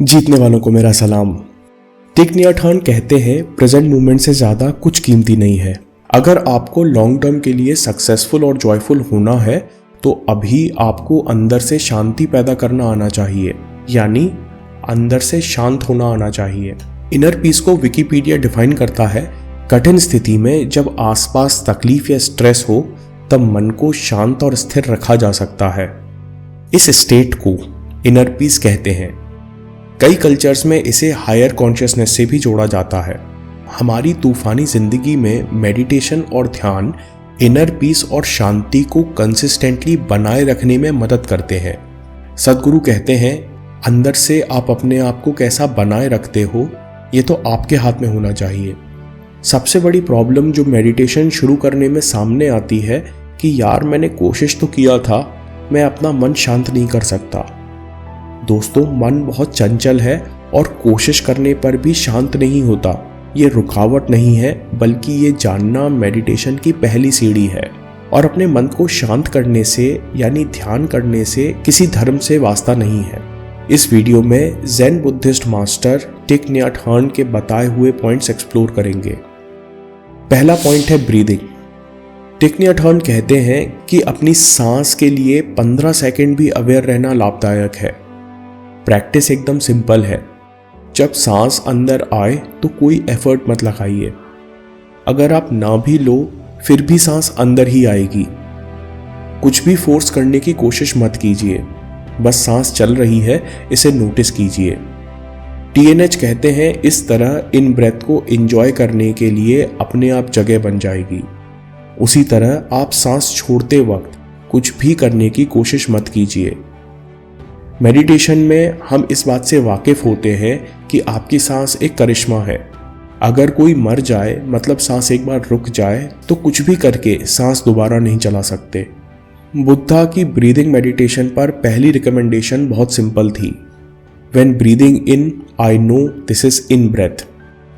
जीतने वालों को मेरा सलाम। थिक नैट हार्न कहते हैं प्रेजेंट मोमेंट से ज़्यादा कुछ कीमती नहीं है। अगर आपको लॉन्ग टर्म के लिए सक्सेसफुल और जॉयफुल होना है तो अभी आपको अंदर से शांति पैदा करना आना चाहिए, यानी अंदर से शांत होना आना चाहिए। इनर पीस को विकिपीडिया डिफाइन करता है कठिन स्थिति में जब आसपास तकलीफ या स्ट्रेस हो तब मन को शांत और स्थिर रखा जा सकता है। इस स्टेट को इनर पीस कहते हैं। कई कल्चर्स में इसे हायर कॉन्शियसनेस से भी जोड़ा जाता है। हमारी तूफानी जिंदगी में मेडिटेशन और ध्यान इनर पीस और शांति को कंसिस्टेंटली बनाए रखने में मदद करते हैं। सद्गुरु कहते हैं अंदर से आप अपने आप को कैसा बनाए रखते हो ये तो आपके हाथ में होना चाहिए। सबसे बड़ी प्रॉब्लम जो मेडिटेशन शुरू करने में सामने आती है कि यार मैंने कोशिश तो किया था, मैं अपना मन शांत नहीं कर सकता। दोस्तों, मन बहुत चंचल है और कोशिश करने पर भी शांत नहीं होता। ये रुकावट नहीं है, बल्कि ये जानना मेडिटेशन की पहली सीढ़ी है। और अपने मन को शांत करने से यानी ध्यान करने से किसी धर्म से वास्ता नहीं है। इस वीडियो में Zen Buddhist master Thich Nhat Hanh के बताए हुए पॉइंट्स एक्सप्लोर करेंगे। पहला पॉइंट है ब्रीदिंग। थिक नैट हार्न कहते हैं कि अपनी सांस के लिए 15 सेकंड भी अवेयर रहना लाभदायक है। प्रैक्टिस एकदम सिंपल है। जब सांस अंदर आए तो कोई एफर्ट मत लगाइए। अगर आप ना भी लो फिर भी सांस अंदर ही आएगी। कुछ भी फोर्स करने की कोशिश मत कीजिए, बस सांस चल रही है इसे नोटिस कीजिए। TNH कहते हैं इस तरह इन ब्रेथ को एंजॉय करने के लिए अपने आप जगह बन जाएगी। उसी तरह आप सांस छोड़ते वक्त कुछ भी करने की कोशिश मत कीजिए। मेडिटेशन में हम इस बात से वाकिफ होते हैं कि आपकी सांस एक करिश्मा है। अगर कोई मर जाए मतलब सांस एक बार रुक जाए तो कुछ भी करके सांस दोबारा नहीं चला सकते। बुद्धा की ब्रीदिंग मेडिटेशन पर पहली रिकमेंडेशन बहुत सिंपल थी। When breathing in, I know this is in breath.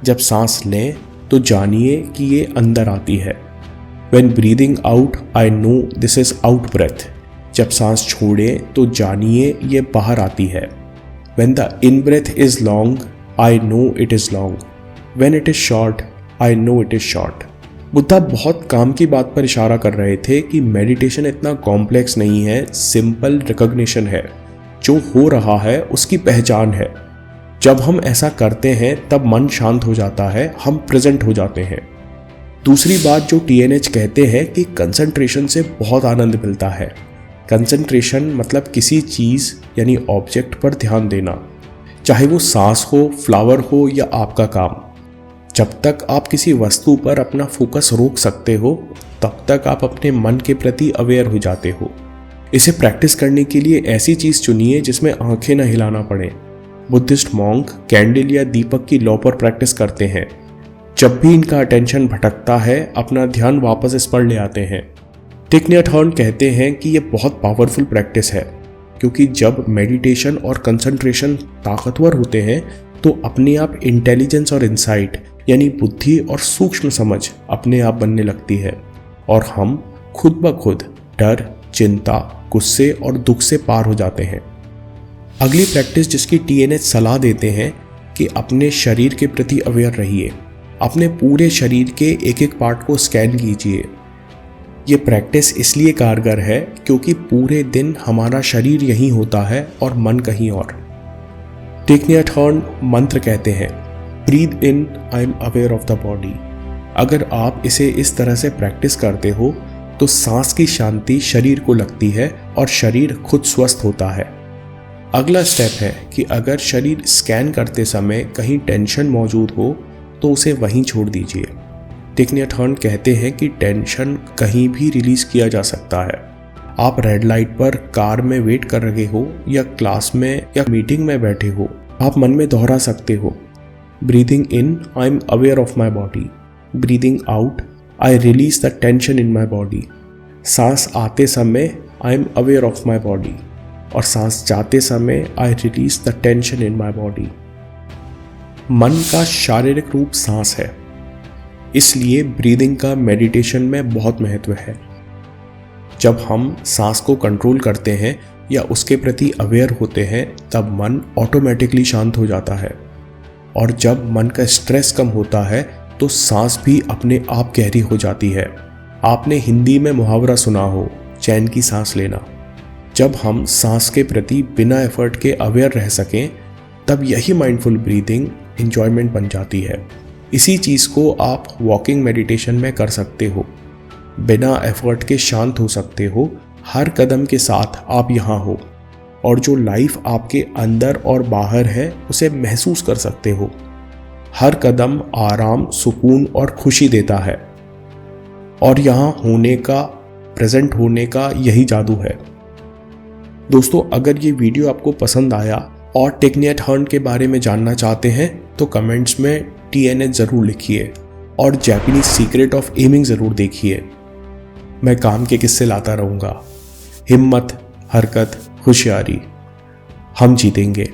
जब सांस लें तो जानिए कि ये अंदर आती है। When breathing out, I know this is out breath. जब सांस छोड़ें तो जानिए ये बाहर आती है। When the in breath is long, I know it is long. When it is short, I know it is short. Buddha बहुत काम की बात पर इशारा कर रहे थे कि मेडिटेशन इतना कॉम्प्लेक्स नहीं है, सिंपल रिकॉग्निशन है। जो हो रहा है उसकी पहचान है। जब हम ऐसा करते हैं तब मन शांत हो जाता है, हम प्रेजेंट हो जाते हैं। दूसरी बात जो TNH कहते हैं कि कंसंट्रेशन से बहुत आनंद मिलता है। कंसंट्रेशन मतलब किसी चीज़ यानी ऑब्जेक्ट पर ध्यान देना, चाहे वो सांस हो, फ्लावर हो या आपका काम। जब तक आप किसी वस्तु पर अपना फोकस रोक सकते हो तब तक आप अपने मन के प्रति अवेयर हो जाते हो। इसे प्रैक्टिस करने के लिए ऐसी चीज़ चुनिए जिसमें आंखें न हिलाना पड़े। बुद्धिस्ट मॉन्क कैंडल या दीपक की लौ पर प्रैक्टिस करते हैं। जब भी इनका अटेंशन भटकता है अपना ध्यान वापस इस पर ले आते हैं। थिक नैट हार्न कहते हैं कि यह बहुत पावरफुल प्रैक्टिस है, क्योंकि जब मेडिटेशन और कंसंट्रेशन ताकतवर होते हैं तो अपने आप इंटेलिजेंस और इंसाइट यानी बुद्धि और सूक्ष्म समझ अपने आप बनने लगती है और हम खुद ब खुद डर, चिंता, गुस्से और दुख से पार हो जाते हैं। अगली प्रैक्टिस जिसकी TNH सलाह देते हैं कि अपने शरीर के प्रति अवेयर रहिए। अपने पूरे शरीर के एक एक पार्ट को स्कैन कीजिए। ये प्रैक्टिस इसलिए कारगर है क्योंकि पूरे दिन हमारा शरीर यहीं होता है और मन कहीं और। थिक नैट हार्न मंत्र कहते हैं breathe in, I am aware of the body. अगर आप इसे इस तरह से प्रैक्टिस करते हो तो सांस की शांति शरीर को लगती है और शरीर खुद स्वस्थ होता है। अगला स्टेप है कि अगर शरीर स्कैन करते समय कहीं टेंशन मौजूद हो तो उसे वहीं छोड़ दीजिए। थिक नैट हार्न कहते हैं कि टेंशन कहीं भी रिलीज किया जा सकता है। आप रेड लाइट पर कार में वेट कर रहे हो या क्लास में या मीटिंग में बैठे हो, आप मन में दोहरा सकते हो breathing in, I am aware of my body. Breathing out, I release the tension in my body. सांस आते समय I am aware of my body और सांस जाते समय I release the tension in my body. मन का शारीरिक रूप सांस है, इसलिए ब्रीदिंग का मेडिटेशन में बहुत महत्व है। जब हम सांस को कंट्रोल करते हैं या उसके प्रति अवेयर होते हैं तब मन ऑटोमेटिकली शांत हो जाता है। और जब मन का स्ट्रेस कम होता है तो सांस भी अपने आप गहरी हो जाती है। आपने हिंदी में मुहावरा सुना हो, चैन की सांस लेना। जब हम सांस के प्रति बिना एफर्ट के अवेयर रह सकें तब यही माइंडफुल ब्रीदिंग एंजॉयमेंट बन जाती है। इसी चीज़ को आप वॉकिंग मेडिटेशन में कर सकते हो। बिना एफर्ट के शांत हो सकते हो, हर कदम के साथ आप यहाँ हो और जो लाइफ आपके अंदर और बाहर है उसे महसूस कर सकते हो। हर कदम आराम, सुकून और खुशी देता है और यहाँ होने का, प्रेजेंट होने का यही जादू है। दोस्तों, अगर ये वीडियो आपको पसंद आया और टेक नियर टर्न के बारे में जानना चाहते हैं तो कमेंट्स में TNH ज़रूर लिखिए और जापानीज सीक्रेट ऑफ एमिंग ज़रूर देखिए। मैं काम के किस्से लाता रहूँगा। हिम्मत, हरकत, होशियारी, हम जीतेंगे।